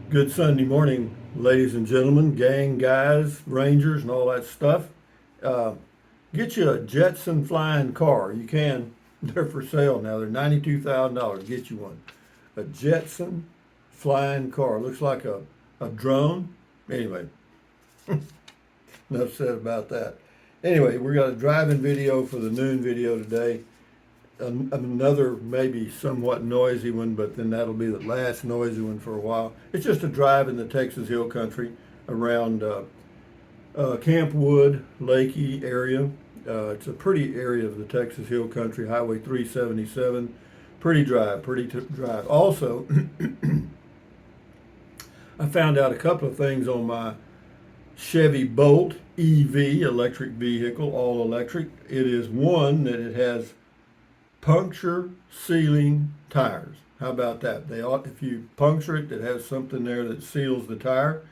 Good Sunday morning, ladies and gentlemen, gang guys, rangers, and all that stuff. Uh, get you a Jetson flying car. You can. They're for sale now. They're $92,000. Get you one. A Jetson flying car. Looks like a drone. Anyway, enough said about that. Anyway, we got a driving video for the noon video today. Another maybe somewhat noisy one, but then that'll be the last noisy one for a while. It's just a drive in the Texas Hill Country around Camp Wood, Lakey area. It's a pretty area of the Texas Hill Country, Highway 377. Pretty drive, drive. Also, I found out a couple of things on my Chevy Bolt EV, electric vehicle, all electric. It is one that it has puncture sealing tires. How about that? They ought, if you puncture it, it has something there that seals the tire,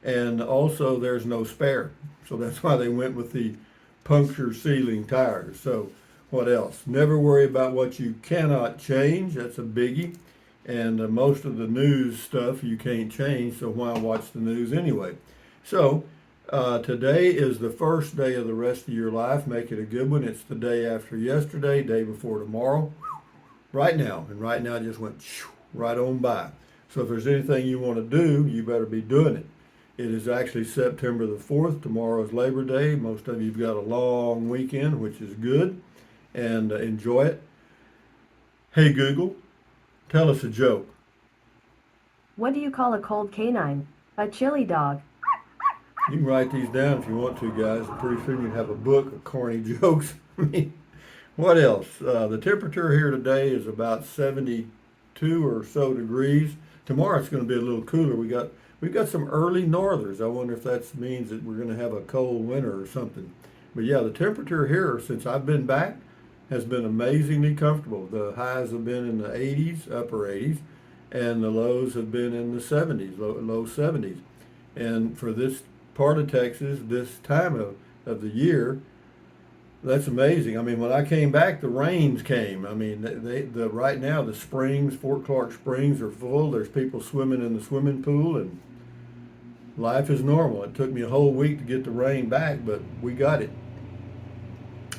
and also there's no spare. So that's why they went with the puncture sealing tires. So what else? Never worry about what you cannot change. That's a biggie. And most of the news stuff you can't change, so why watch the news anyway? So today is the first day of the rest of your life. Make it a good one. It's the day after yesterday, day before tomorrow, right now. And right now it just went right on by. So if there's anything you want to do, you better be doing it. It is actually September the 4th. Tomorrow is Labor Day. Most of you've got a long weekend, which is good, and enjoy it. Hey Google, tell us a joke. What do you call a cold canine? A chili dog. You can write these down if you want to, guys. I'm pretty soon you'd have a book of corny jokes. I mean, what else? The temperature here today is about 72 or so degrees. Tomorrow it's going to be a little cooler. We've got some early northers. I wonder if that means that we're going to have a cold winter or something. But yeah, the temperature here since I've been back has been amazingly comfortable. The highs have been in the 80s, upper 80s, and the lows have been in the 70s, low 70s. And for this part of Texas, this time of the year, that's amazing. I mean, when I came back, the rains came. I mean, right now the springs, Fort Clark Springs, are full. There's people swimming in the swimming pool, and life is normal. It took me a whole week to get the rain back, but we got it.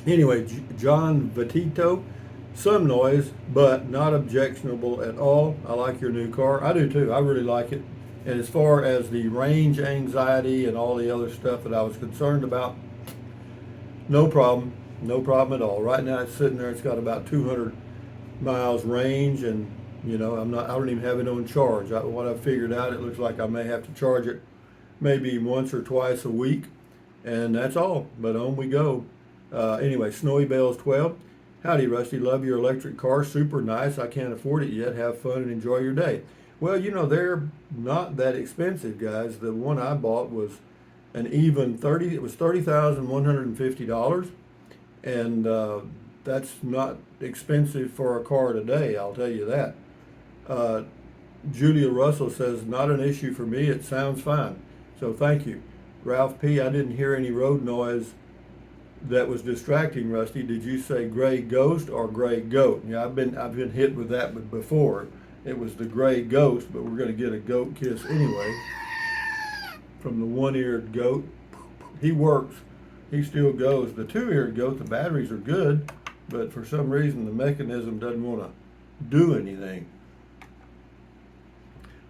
Anyway, John Vitito, some noise, but not objectionable at all. I like your new car. I do too. I really like it. And as far as the range anxiety and all the other stuff that I was concerned about, no problem. No problem at all. Right now it's sitting there. It's got about 200 miles range, and I don't even have it on charge. What I figured out, it looks like I may have to charge it maybe once or twice a week, and that's all. But on we go. Anyway, Snowy Bells 12. Howdy, Rusty. Love your electric car. Super nice. I can't afford it yet. Have fun and enjoy your day. Well, they're not that expensive, guys. The one I bought was an even 30, it was $30,150. And that's not expensive for a car today, I'll tell you that. Uh, Julia Russell says, not an issue for me. It sounds fine. So thank you. Ralph P., I didn't hear any road noise that was distracting, Rusty. Did you say gray ghost or gray goat? Yeah, I've been hit with that before. It was the gray ghost, but we're going to get a goat kiss anyway from the one-eared goat. He works. He still goes. The two-eared goat, the batteries are good, but for some reason the mechanism doesn't want to do anything.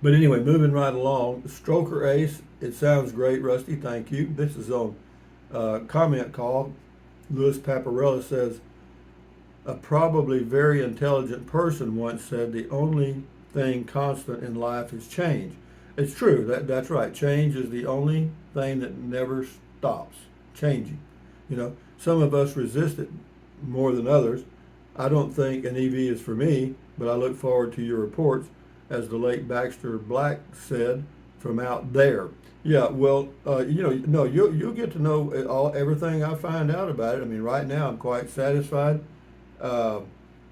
But anyway, moving right along. Stroker Ace, it sounds great, Rusty. Thank you. This is on comment call. Louis Paparella says, a probably very intelligent person once said the only thing constant in life is change. It's true. That's right. Change is the only thing that never stops changing. Some of us resist it more than others. I don't think an EV is for me, but I look forward to your reports, as the late Baxter Black said, from out there. Yeah, well, no, you'll get to know everything I find out about it. I mean, right now I'm quite satisfied. Uh,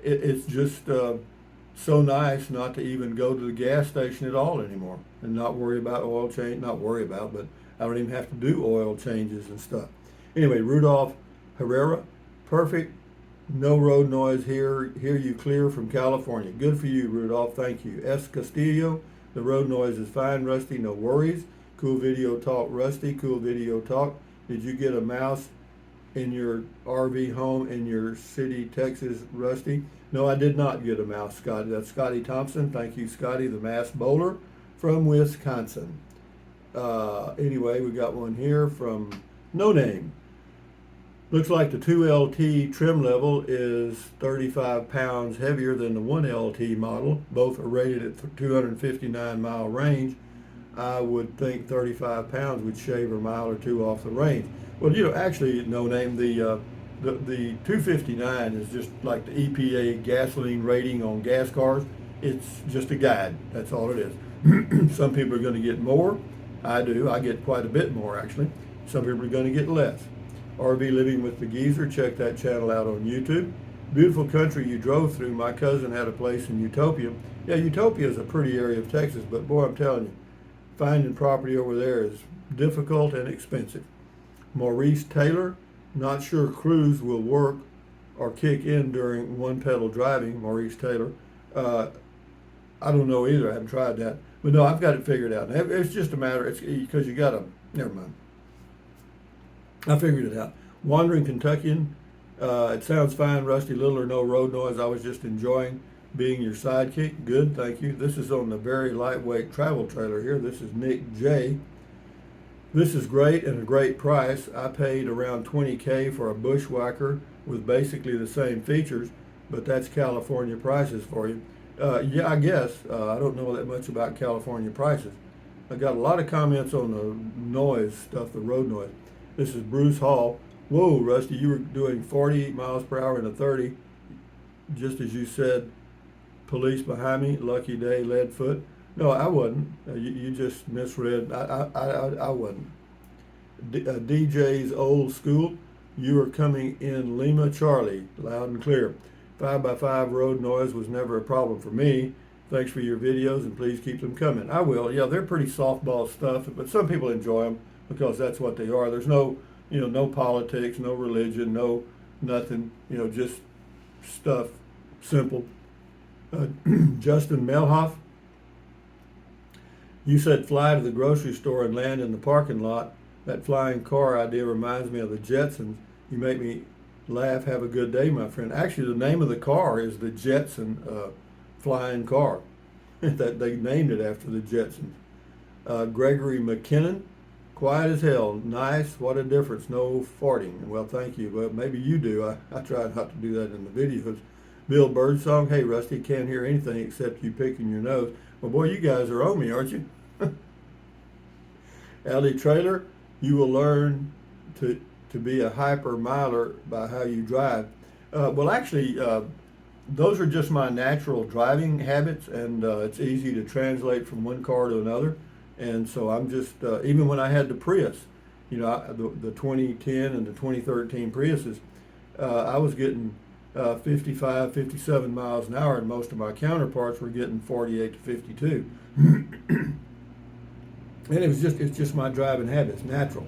it's just so nice not to even go to the gas station at all anymore and not worry about oil change. Not worry about, but I don't even have to do oil changes and stuff. Anyway, Rudolph Herrera, perfect. No road noise here. Hear you clear from California. Good for you, Rudolph. Thank you. S. Castillo, The road noise is fine, Rusty, no worries. Cool video talk, Rusty, cool video talk. Did you get a mouse in your RV home in your city, Texas, Rusty? No, I did not get a mouse, Scotty. That's Scotty Thompson. Thank you, Scotty, the mass bowler from Wisconsin. Anyway, we got one here from No Name. Looks like the 2LT trim level is 35 pounds heavier than the 1LT model. Both are rated at 259 mile range. I would think 35 pounds would shave a mile or two off the range. Well, actually, No Name, the 259 is just like the EPA gasoline rating on gas cars. It's just a guide. That's all it is. Some people are going to get more. I do. I get quite a bit more, actually. Some people are going to get less. RV Living with the Geezer. Check that channel out on YouTube. Beautiful country you drove through. My cousin had a place in Utopia. Yeah, Utopia is a pretty area of Texas, but boy, I'm telling you, finding property over there is difficult and expensive. Maurice Taylor. Not sure cruise will work or kick in during one pedal driving. Maurice Taylor. I don't know either. I haven't tried that. But no, I've got it figured out. It's just a matter, it's because you got to, never mind. I figured it out. Wandering Kentuckian, it sounds fine, Rusty, little or no road noise. I was just enjoying being your sidekick. Good, thank you. This is on the very lightweight travel trailer here. This is Nick J. This is great and a great price. I paid around $20K for a Bushwhacker with basically the same features, but that's California prices for you. Yeah, I guess. I don't know that much about California prices. I got a lot of comments on the noise stuff, the road noise. This is Bruce Hall. Whoa, Rusty, you were doing 48 miles per hour in a 30. Just as you said, police behind me, lucky day, lead foot. No, I wasn't. You just misread. I wasn't. DJ's old school. You are coming in Lima Charlie, loud and clear. 5x5 road noise was never a problem for me. Thanks for your videos and please keep them coming. I will. Yeah, they're pretty softball stuff, but some people enjoy them because that's what they are. There's no, no politics, no religion, no nothing, just stuff, simple. Justin Melhoff, you said fly to the grocery store and land in the parking lot. That flying car idea reminds me of the Jetsons. You make me laugh. Have a good day, my friend. Actually, the name of the car is the Jetson flying car. That they named it after the Jetsons. Gregory McKinnon, quiet as hell. Nice. What a difference. No farting. Well, thank you. Well, maybe you do. I try not to do that in the videos. Bill Birdsong, hey Rusty, can't hear anything except you picking your nose. Well, boy, you guys are on me, aren't you? Alley Trailer, you will learn to be a hyper miler by how you drive. Well, actually, those are just my natural driving habits, and it's easy to translate from one car to another. And so I'm just, even when I had the Prius, the 2010 and the 2013 Priuses, I was getting 55, 57 miles an hour, and most of my counterparts were getting 48 to 52. And it's just my driving habits, natural.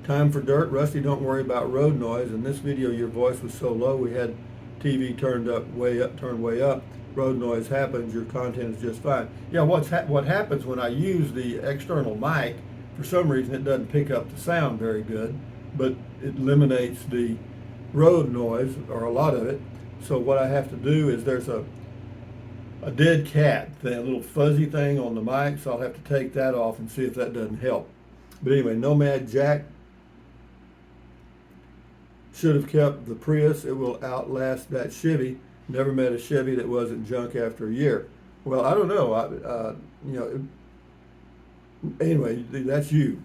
Time for dirt, Rusty. Don't worry about road noise. In this video, your voice was so low, we had TV turned way up. Road noise happens. Your content is just fine. Yeah, what happens when I use the external mic? For some reason, it doesn't pick up the sound very good, but it eliminates the road noise, or a lot of it. So what I have to do is there's a dead cat thing, a little fuzzy thing on the mic, so I'll have to take that off and see if that doesn't help. But anyway, Nomad Jack should have kept the Prius. It will outlast that Chevy. Never met a Chevy that wasn't junk after a year. Well, I don't know. Anyway, that's you.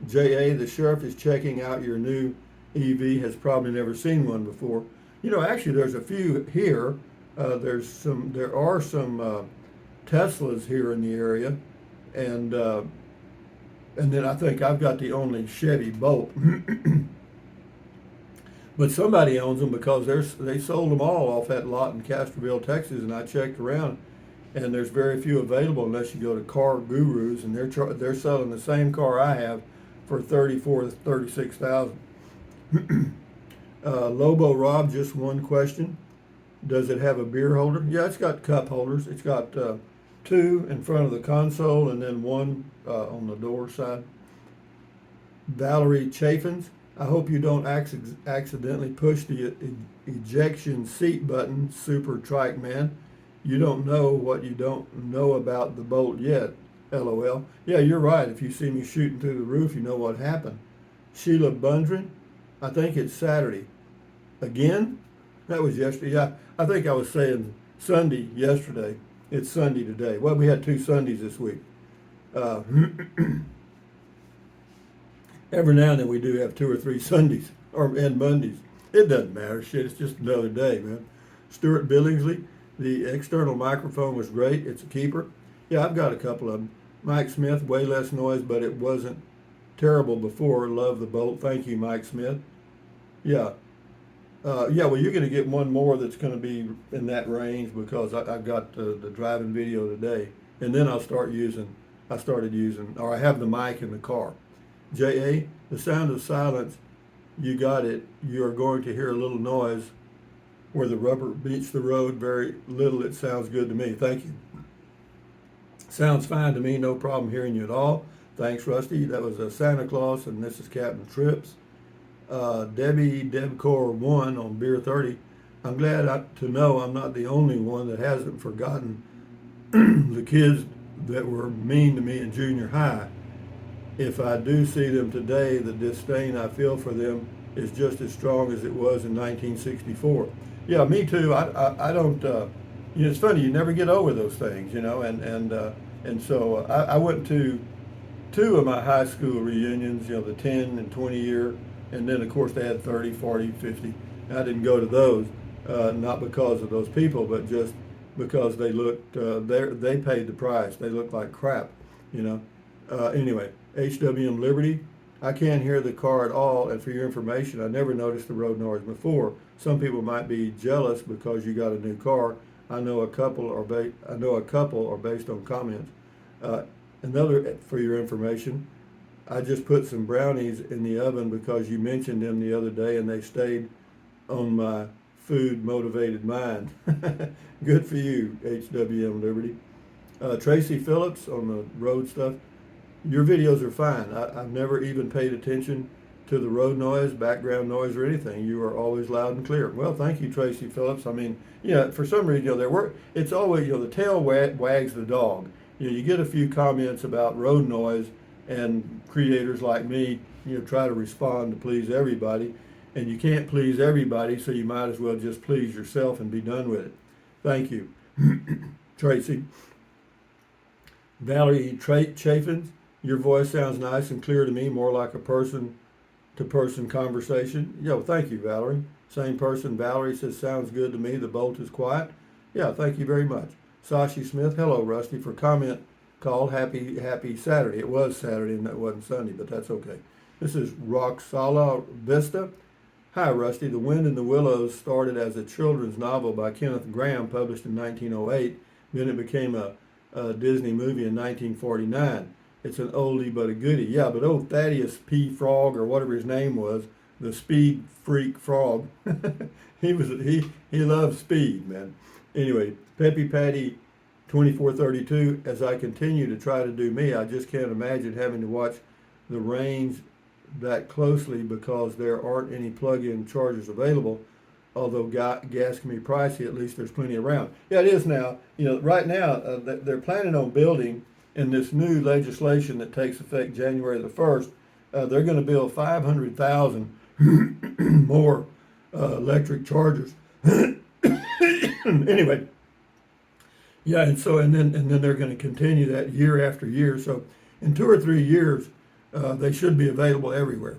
J.A., the sheriff is checking out your new EV, has probably never seen one before. Actually, there's a few here. There are some Teslas here in the area, and then I think I've got the only Chevy Bolt. But somebody owns them because they sold them all off that lot in Castroville, Texas, and I checked around, and there's very few available unless you go to Car Gurus, and they're selling the same car I have for $34,000 to $36,000. Lobo Rob, just one question. Does it have a beer holder? Yeah, it's got cup holders. It's got two in front of the console and then one on the door side. Valerie Chaffins, I hope you don't accidentally push the ejection seat button, Super Trike Man. You don't know what you don't know about the bolt yet. LOL. Yeah, you're right. If you see me shooting through the roof, you know what happened. Sheila Bundren, I think it's Saturday. Again? That was yesterday. Yeah, I think I was saying Sunday yesterday. It's Sunday today. Well, we had 2 Sundays this week. Uh, every now and then we do have 2 or 3 Sundays and Mondays. It doesn't matter. Shit, it's just another day, man. Stuart Billingsley, the external microphone was great. It's a keeper. Yeah, I've got a couple of them. Mike Smith, way less noise, but it wasn't terrible before. Love the bolt. Thank you, Mike Smith. Yeah. Yeah, well, you're going to get one more that's going to be in that range because I've got the driving video today. And then I started using, or I have the mic in the car. J.A., the sound of silence, you got it. You are going to hear a little noise where the rubber meets the road. Very little. It sounds good to me. Thank you. Sounds fine to me. No problem hearing you at all. Thanks, Rusty. That was Santa Claus, and this is Captain Trips. Debbie Debcore 1 on Beer 30. I'm glad to know I'm not the only one that hasn't forgotten the kids that were mean to me in junior high. If I do see them today, the disdain I feel for them is just as strong as it was in 1964. Yeah, me too. I don't. You know, it's funny. You never get over those things, you know. And so I went to 2 of my high school reunions. You know, the 10 and 20 year, and then of course they had 30, 40, 50. And I didn't go to those, not because of those people, but just because they looked. They paid the price. They looked like crap, you know. Anyway, HWM Liberty. I can't hear the car at all, and for your information, I never noticed the road noise before. Some people might be jealous because you got a new car. I know a couple are based on comments. Another for your information, I just put some brownies in the oven because you mentioned them the other day, and they stayed on my food motivated mind. Good for you, HWM Liberty. Tracy Phillips on the road stuff. Your videos are fine. I've never even paid attention to the road noise, background noise, or anything. You are always loud and clear. Well, thank you, Tracy Phillips. I mean, for some reason, it's always, the tail wags the dog. You get a few comments about road noise, and creators like me, try to respond to please everybody, and you can't please everybody, so you might as well just please yourself and be done with it. Thank you, Tracy. Valerie Chaffins, your voice sounds nice and clear to me, more like a person-to-person conversation. Yo, thank you, Valerie. Same person. Valerie says, sounds good to me. The bolt is quiet. Yeah, thank you very much. Sashi Smith, hello, Rusty, for comment called Happy Saturday. It was Saturday and that wasn't Sunday, but that's okay. This is Roxala Vista. Hi, Rusty. The Wind in the Willows started as a children's novel by Kenneth Grahame, published in 1908. Then it became a Disney movie in 1949. It's an oldie but a goodie. Yeah, but old Thaddeus P. Frog, or whatever his name was, the speed freak frog, he loved speed, man. Anyway, Peppy Patty 2432, as I continue to try to do me, I just can't imagine having to watch the range that closely because there aren't any plug-in chargers available. Although gas can be pricey, at least there's plenty around. Yeah, it is now. Right now, they're planning on building, in this new legislation that takes effect January the 1st, they're going to build 500,000 more electric chargers. Anyway, yeah, and then they're going to continue that year after year. So in 2 or 3 years, they should be available everywhere.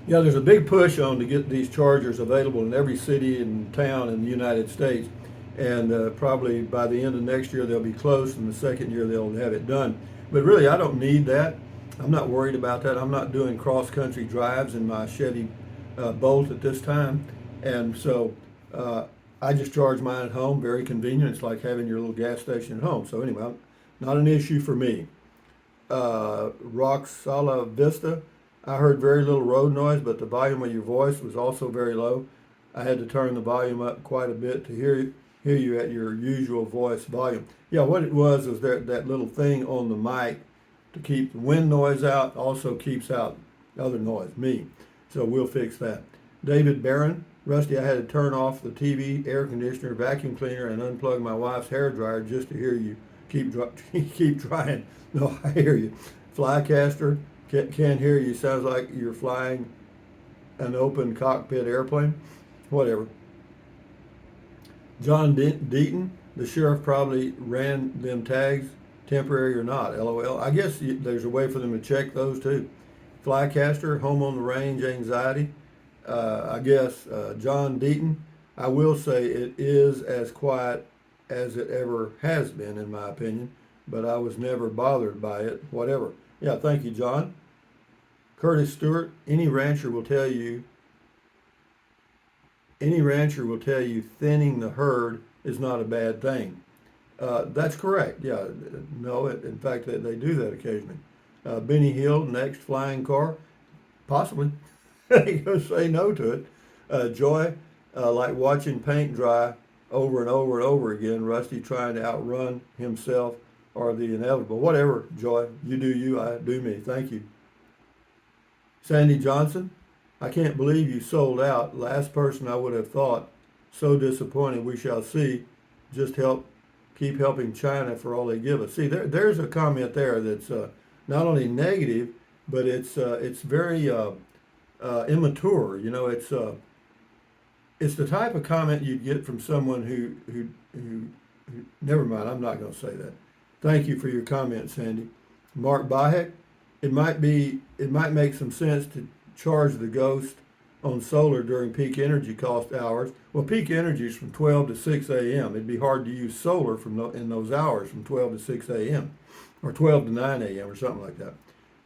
Yeah, there's a big push on to get these chargers available in every city and town in the United States. And probably by the end of next year, they'll be close, and the second year they'll have it done. But really, I don't need that. I'm not worried about that. I'm not doing cross-country drives in my Chevy Bolt at this time. And so I just charge mine at home, very convenient. It's like having your little gas station at home. So anyway, not an issue for me. Roxala Vista, I heard very little road noise, but the volume of your voice was also very low. I had to turn the volume up quite a bit to hear you at your usual voice volume. Yeah, what it was that little thing on the mic to keep the wind noise out, also keeps out other noise, me. So we'll fix that. David Barron, Rusty, I had to turn off the TV, air conditioner, vacuum cleaner, and unplug my wife's hair dryer just to hear you. Keep trying. No, I hear you. Flycaster, can't hear you. Sounds like you're flying an open cockpit airplane. Whatever. John Deaton, the sheriff probably ran them tags, temporary or not. LOL. I guess there's a way for them to check those too. Flycaster, home on the range, anxiety. I guess John Deaton. I will say it is as quiet as it ever has been, in my opinion, but I was never bothered by it. Whatever. Yeah, thank you, John. Curtis Stewart. Any rancher will tell you thinning the herd is not a bad thing. That's correct. Yeah, no, in fact, they do that occasionally. Benny Hill, next flying car, possibly. You go say no to it. Joy, like watching paint dry over and over and over again. Rusty trying to outrun himself or the inevitable. Whatever, Joy. You do you, I do me. Thank you. Sandy Johnson, I can't believe you sold out. Last person I would have thought. So disappointed. We shall see. Just keep helping China for all they give us. See, there's a comment there that's not only negative, but it's very immature. You know, it's the type of comment you'd get from someone who never mind. I'm not going to say that. Thank you for your comment, Sandy. Mark Bahek, it might make some sense to charge the Ghost on solar during peak energy cost hours. Well, peak energy is from 12 to 6 a.m. It'd be hard to use solar in those hours from 12 to 6 a.m. or 12 to 9 a.m. or something like that.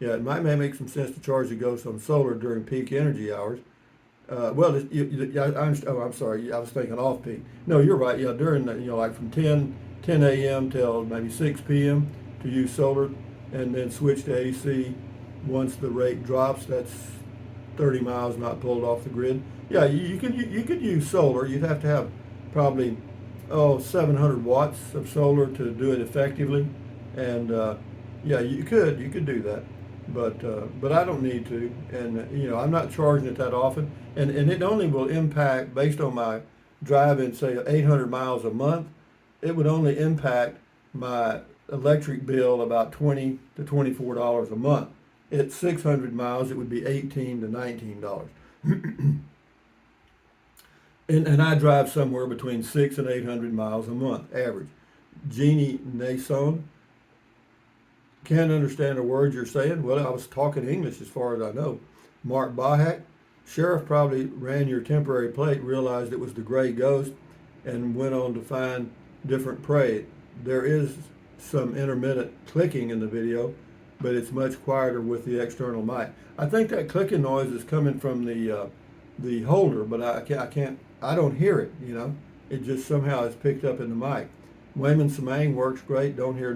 Yeah, it may make some sense to charge the Ghost on solar during peak energy hours. I'm sorry, I was thinking off peak. No, you're right. Yeah, during like from 10 a.m. till maybe 6 p.m. to use solar, and then switch to AC once the rate drops. That's 30 miles not pulled off the grid. Yeah, you could use solar. You'd have to have probably 700 watts of solar to do it effectively, and yeah, you could do that, but I don't need to, and I'm not charging it that often, and it only will impact based on my driving, say 800 miles a month. It would only impact my electric bill about $20 to $24 a month. At 600 miles, it would be $18 to $19. and I drive somewhere between 600 and 800 miles a month, average. Jeannie Nason, can't understand a word you're saying. Well, I was talking English as far as I know. Mark Bahak, sheriff probably ran your temporary plate, realized it was the gray ghost, and went on to find different prey. There is some intermittent clicking in the video, but it's much quieter with the external mic. I think that clicking noise is coming from the holder, but I don't hear it. It just somehow is picked up in the mic. Wayman Samang works great. Don't hear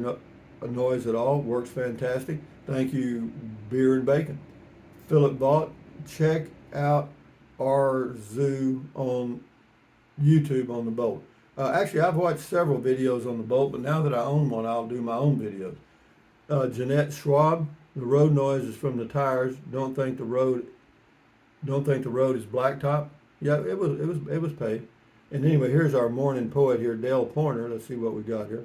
a noise at all. Works fantastic. Thank you, Beer and Bacon. Philip Bott, check out our zoo on YouTube on the Bolt. Actually, I've watched several videos on the Bolt, but now that I own one, I'll do my own videos. Jeanette Schwab, the road noise is from the tires. Don't think the road is blacktop. Yeah, it was paved. And anyway, here's our morning poet here, Dale Pointer. Let's see what we got here.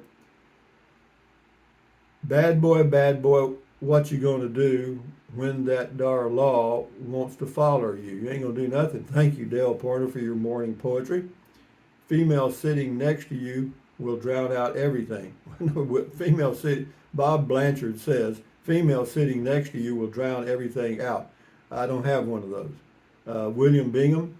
Bad boy, what you gonna do when that dar law wants to follow you? You ain't gonna do nothing. Thank you, Dale Pointer, for your morning poetry. Female sitting next to you will drown out everything. Bob Blanchard says, female sitting next to you will drown everything out. I don't have one of those. William Bingham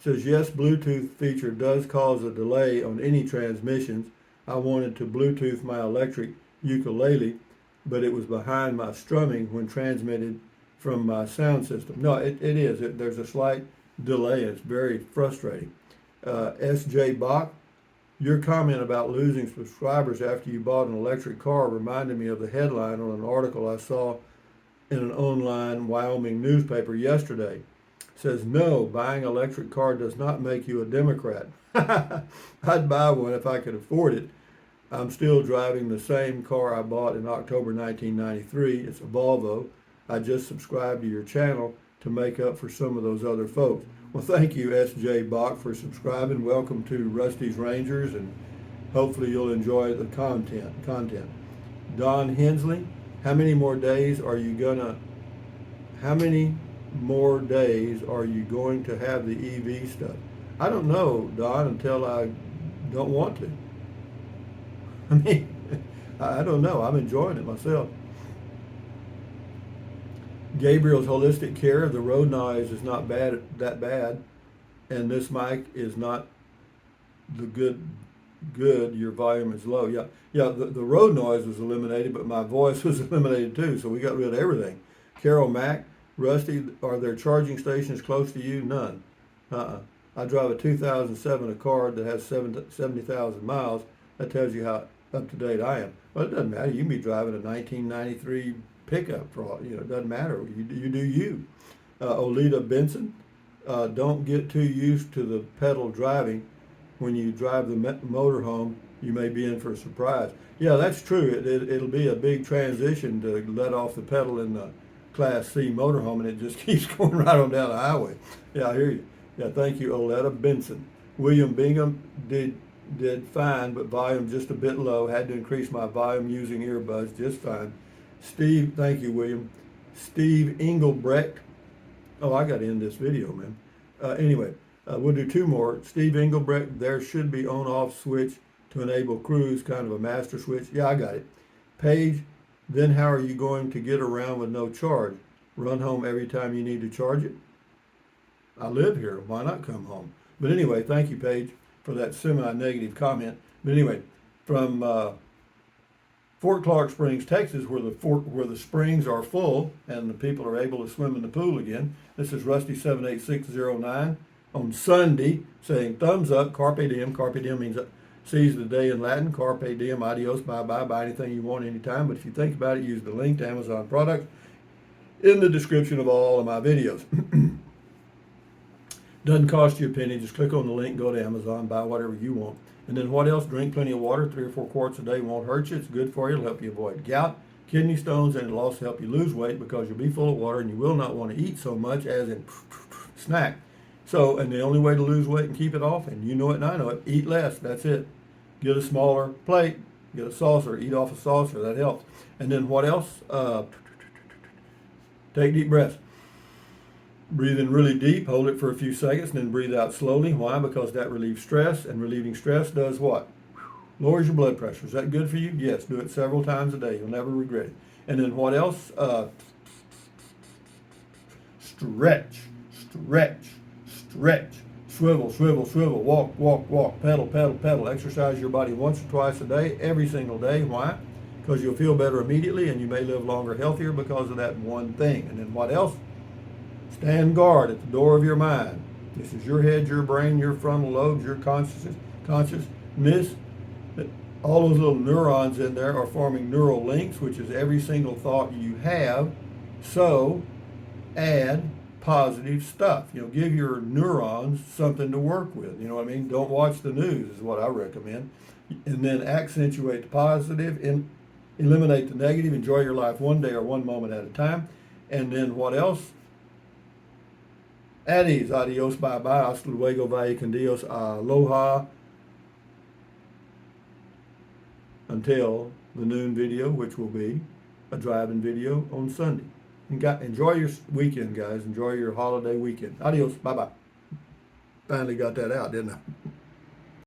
says, yes, Bluetooth feature does cause a delay on any transmissions. I wanted to Bluetooth my electric ukulele, but it was behind my strumming when transmitted from my sound system. No, it is. There's a slight delay. It's very frustrating. S.J. Bach, your comment about losing subscribers after you bought an electric car reminded me of the headline on an article I saw in an online Wyoming newspaper yesterday. It says, no, buying an electric car does not make you a Democrat. I'd buy one if I could afford it. I'm still driving the same car I bought in October 1993. It's a Volvo. I just subscribed to your channel to make up for some of those other folks. Well, thank you, S.J. Bach, for subscribing. Welcome to Rusty's Rangers, and hopefully you'll enjoy the content. Don Hensley, how many more days are you going to have the EV stuff? I don't know, Don, until I don't want to. I mean, I don't know. I'm enjoying it myself. Gabriel's Holistic Care, the road noise is not that bad, and this mic is not the good. Your volume is low. Yeah. The road noise was eliminated, but my voice was eliminated too. So we got rid of everything. Carol Mack, Rusty, are there charging stations close to you? None. I drive a 2007 Accord that has 70,000 miles. That tells you how up to date I am. Well, it doesn't matter. You can be driving a 1993 pickup for all, it doesn't matter. You do you. Olita Benson, don't get too used to the pedal driving. When you drive the motorhome, you may be in for a surprise. Yeah, that's true. It'll be a big transition to let off the pedal in the Class C motorhome, and it just keeps going right on down the highway. Yeah, I hear you. Yeah, thank you, Oleta Benson. William Bingham did fine, but volume just a bit low. Had to increase my volume using earbuds, just fine. Steve, thank you, William. Steve Engelbrecht. Oh, I got to end this video, man. Anyway, we'll do two more. Steve Engelbrecht, there should be on-off switch to enable cruise, kind of a master switch. Yeah, I got it. Paige, then how are you going to get around with no charge? Run home every time you need to charge it? I live here. Why not come home? But anyway, thank you, Paige, for that semi-negative comment. But anyway, from Fort Clark Springs, Texas, where the springs are full and the people are able to swim in the pool again. This is Rusty 78609 on Sunday, saying thumbs up, carpe diem. Carpe diem means seize the day in Latin. Carpe diem, adios, bye-bye, buy anything you want anytime. But if you think about it, use the link to Amazon products in the description of all of my videos. Doesn't cost you a penny. Just click on the link, go to Amazon, buy whatever you want. And then what else? Drink plenty of water. 3 or 4 quarts a day won't hurt you. It's good for you. It'll help you avoid gout, kidney stones, and it'll also help you lose weight because you'll be full of water and you will not want to eat so much as in snack. So, and the only way to lose weight and keep it off, and you know it and I know it, eat less. That's it. Get a smaller plate. Get a saucer. Eat off a saucer. That helps. And then what else? Take deep breaths. Breathe in really deep, hold it for a few seconds, and then breathe out slowly. Why? Because that relieves stress, and relieving stress does what? Lowers your blood pressure. Is that good for you? Yes, do it several times a day. You'll never regret it. And then what else? Stretch, stretch, stretch. Swivel, swivel, swivel. Walk, walk, walk. Pedal, pedal, pedal. Exercise your body once or twice a day, every single day. Why? Because you'll feel better immediately, and you may live longer, healthier because of that one thing. And then what else? Stand guard at the door of your mind. This is your head, your brain, your frontal lobes, your consciousness. All those little neurons in there are forming neural links, which is every single thought you have. So add positive stuff. Give your neurons something to work with. You know what I mean? Don't watch the news is what I recommend. And then accentuate the positive and eliminate the negative. Enjoy your life one day or one moment at a time. And then what else? At ease, adios, bye-bye, hasta luego, vaya con Dios, aloha, until the noon video, which will be a driving video on Sunday. Enjoy your weekend, guys. Enjoy your holiday weekend. Adios, bye-bye. Finally got that out, didn't I?